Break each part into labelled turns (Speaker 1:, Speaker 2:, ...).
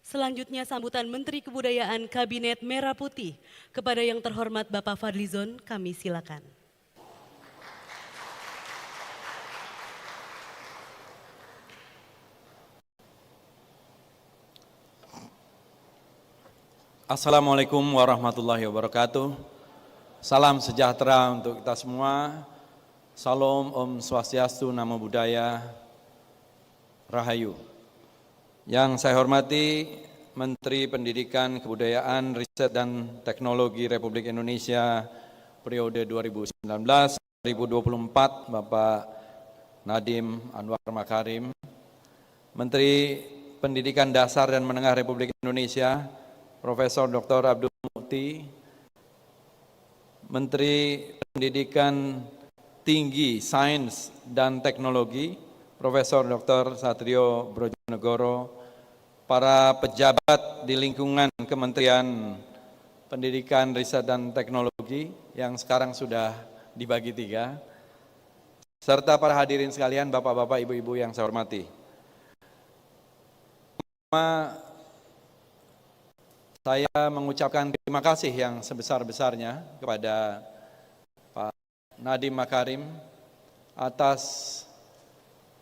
Speaker 1: Selanjutnya sambutan Menteri Kebudayaan Kabinet Merah Putih. Kepada yang terhormat Bapak Fadlizon, kami silakan.
Speaker 2: Assalamualaikum warahmatullahi wabarakatuh. Salam sejahtera untuk kita semua. Salam, Om Swastiastu, Namo Buddhaya, Rahayu. Yang saya hormati Menteri Pendidikan, Kebudayaan, Riset dan Teknologi Republik Indonesia periode 2019-2024, Bapak Nadiem Anwar Makarim. Menteri Pendidikan Dasar dan Menengah Republik Indonesia Profesor Dr. Abdul Mukti, Menteri Pendidikan Tinggi, Sains dan Teknologi, Profesor Dr. Satrio Brojonegoro, para pejabat di lingkungan Kementerian Pendidikan, Riset dan Teknologi yang sekarang sudah dibagi 3, serta para hadirin sekalian, bapak-bapak, ibu-ibu yang saya hormati. Saya mengucapkan terima kasih yang sebesar-besarnya kepada Pak Nadiem Makarim atas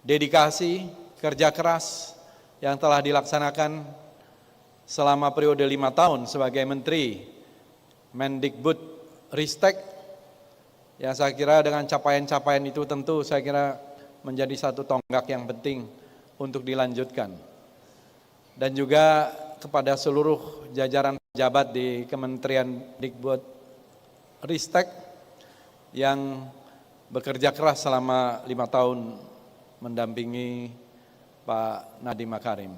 Speaker 2: dedikasi, kerja keras yang telah dilaksanakan selama periode 5 tahun sebagai Menteri Mendikbud Ristek, yang saya kira dengan capaian-capaian itu tentu saya kira menjadi satu tonggak yang penting untuk dilanjutkan. Dan juga kepada seluruh jajaran pejabat di Kementerian Dikbud Ristek yang bekerja keras selama 5 tahun mendampingi Pak Nadiem Makarim.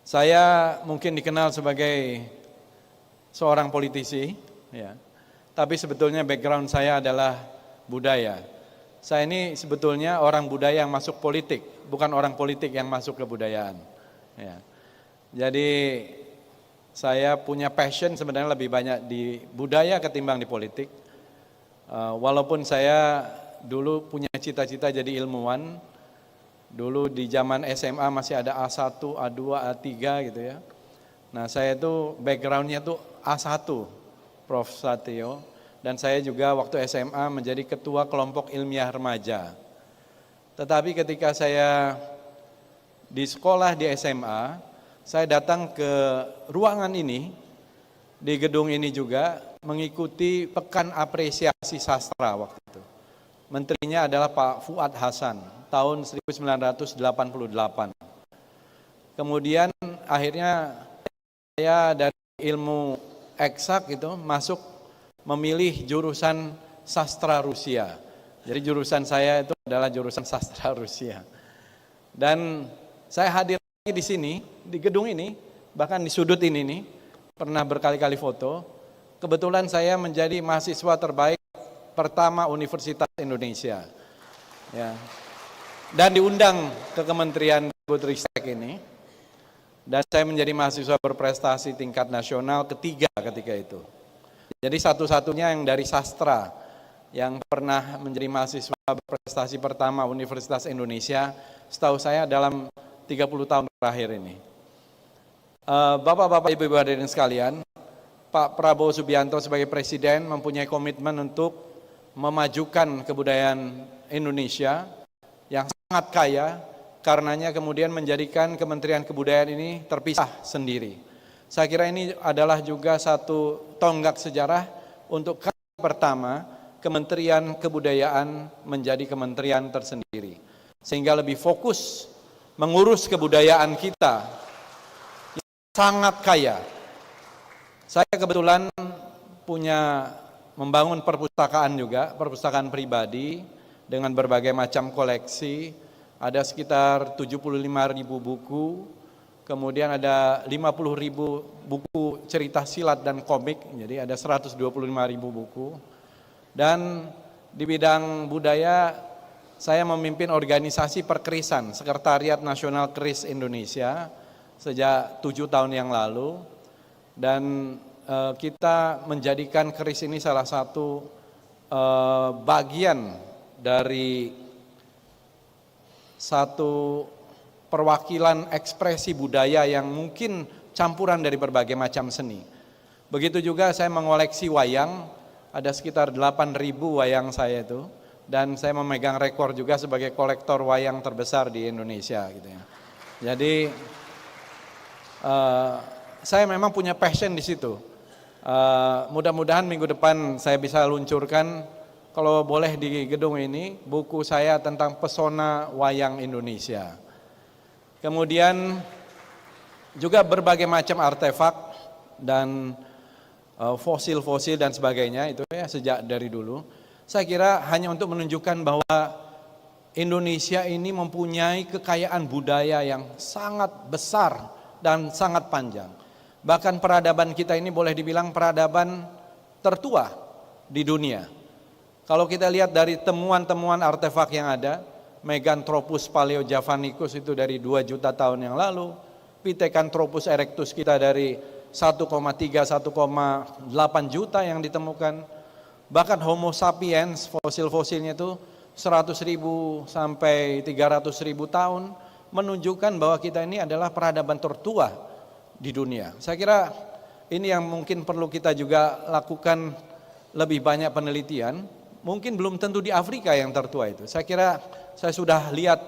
Speaker 2: Saya mungkin dikenal sebagai seorang politisi, ya, tapi sebetulnya background saya adalah budaya. Saya ini sebetulnya orang budaya yang masuk politik, bukan orang politik yang masuk ke budayaan. Ya. Jadi saya punya passion sebenarnya lebih banyak di budaya ketimbang di politik. Walaupun saya dulu punya cita-cita jadi ilmuwan, dulu di zaman SMA masih ada A1, A2, A3 gitu ya. Nah saya itu backgroundnya tuh A1, Prof. Satrio, dan saya juga waktu SMA menjadi ketua kelompok ilmiah remaja. Tetapi ketika saya di sekolah di SMA, saya datang ke ruangan ini, di gedung ini juga, mengikuti Pekan Apresiasi Sastra waktu itu. Menterinya adalah Pak Fuad Hasan, tahun 1988. Kemudian akhirnya saya dari ilmu eksak itu masuk memilih jurusan sastra Rusia. Jadi jurusan saya itu adalah jurusan sastra Rusia. Dan saya hadir di sini, di gedung ini, bahkan di sudut ini nih, pernah berkali-kali foto. Kebetulan saya menjadi mahasiswa terbaik pertama Universitas Indonesia, ya. Dan diundang ke Kementerian Ristek ini, dan saya menjadi mahasiswa berprestasi tingkat nasional ketiga ketika itu. Jadi satu-satunya yang dari sastra yang pernah menjadi mahasiswa berprestasi pertama Universitas Indonesia, setahu saya dalam 30 tahun terakhir ini. Bapak-bapak, ibu-ibu hadirin sekalian, Pak Prabowo Subianto sebagai Presiden mempunyai komitmen untuk memajukan kebudayaan Indonesia yang sangat kaya, karenanya kemudian menjadikan Kementerian Kebudayaan ini terpisah sendiri. Saya kira ini adalah juga satu tonggak sejarah untuk kali pertama Kementerian Kebudayaan menjadi kementerian tersendiri, sehingga lebih fokus mengurus kebudayaan kita yang sangat kaya. Saya kebetulan membangun perpustakaan juga, perpustakaan pribadi dengan berbagai macam koleksi. Ada sekitar 75.000 buku, kemudian ada 50.000 buku cerita silat dan komik, jadi ada 125.000 buku. Dan di bidang budaya, saya memimpin organisasi Perkerisan, Sekretariat Nasional Keris Indonesia sejak 7 tahun yang lalu, dan kita menjadikan keris ini salah satu bagian dari satu perwakilan ekspresi budaya yang mungkin campuran dari berbagai macam seni. Begitu juga saya mengoleksi wayang, ada sekitar 8.000 wayang saya itu, dan saya memegang rekor juga sebagai kolektor wayang terbesar di Indonesia gitu ya. Jadi saya memang punya passion di situ. Mudah-mudahan minggu depan saya bisa luncurkan, kalau boleh di gedung ini, buku saya tentang pesona wayang Indonesia. Kemudian juga berbagai macam artefak dan fosil-fosil dan sebagainya itu ya sejak dari dulu. Saya kira hanya untuk menunjukkan bahwa Indonesia ini mempunyai kekayaan budaya yang sangat besar dan sangat panjang. Bahkan peradaban kita ini boleh dibilang peradaban tertua di dunia. Kalau kita lihat dari temuan-temuan artefak yang ada, Meganthropus paleojavanicus itu dari 2 juta tahun yang lalu, Pithecanthropus erectus kita dari 1,3-1,8 juta yang ditemukan, bahkan Homo sapiens fosil-fosilnya itu 100.000 sampai 300.000 tahun, menunjukkan bahwa kita ini adalah peradaban tertua di dunia. Saya kira ini yang mungkin perlu kita juga lakukan lebih banyak penelitian. Mungkin belum tentu di Afrika yang tertua itu. Saya kira saya sudah lihat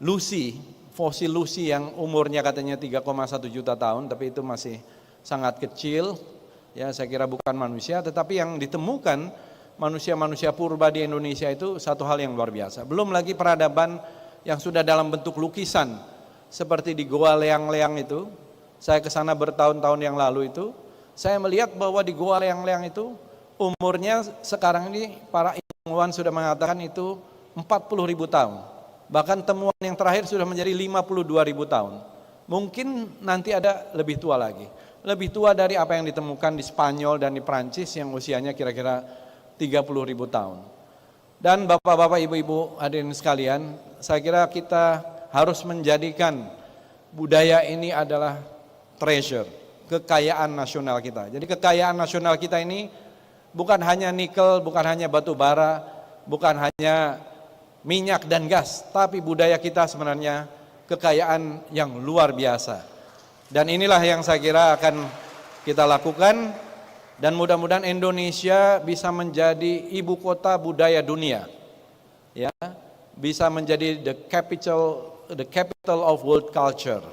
Speaker 2: Lucy, fosil Lucy yang umurnya katanya 3,1 juta tahun, tapi itu masih sangat kecil. Ya, saya kira bukan manusia, tetapi yang ditemukan manusia-manusia purba di Indonesia itu satu hal yang luar biasa. Belum lagi peradaban yang sudah dalam bentuk lukisan, seperti di Goa Leang-Leang itu. Saya ke sana bertahun-tahun yang lalu itu, saya melihat bahwa di Goa Leang-Leang itu umurnya sekarang ini para ilmuwan sudah mengatakan itu 40.000 tahun. Bahkan temuan yang terakhir sudah menjadi 52.000 tahun. Mungkin nanti ada lebih tua lagi. Lebih tua dari apa yang ditemukan di Spanyol dan di Prancis yang usianya kira-kira 30.000 tahun. Dan bapak-bapak, ibu-ibu hadirin sekalian, saya kira kita harus menjadikan budaya ini adalah treasure, kekayaan nasional kita. Jadi kekayaan nasional kita ini bukan hanya nikel, bukan hanya batu bara, bukan hanya minyak dan gas, tapi budaya kita sebenarnya kekayaan yang luar biasa. Dan inilah yang saya kira akan kita lakukan, dan mudah-mudahan Indonesia bisa menjadi ibu kota budaya dunia, ya, bisa menjadi the capital of world culture.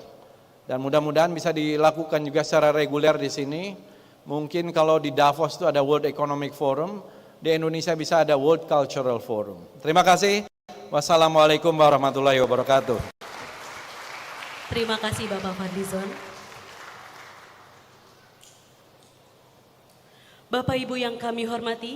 Speaker 2: Dan mudah-mudahan bisa dilakukan juga secara reguler di sini. Mungkin kalau di Davos itu ada World Economic Forum, di Indonesia bisa ada World Cultural Forum. Terima kasih. Wassalamualaikum warahmatullahi wabarakatuh.
Speaker 1: Terima kasih Bapak Fadlizon. Bapak Ibu yang kami hormati,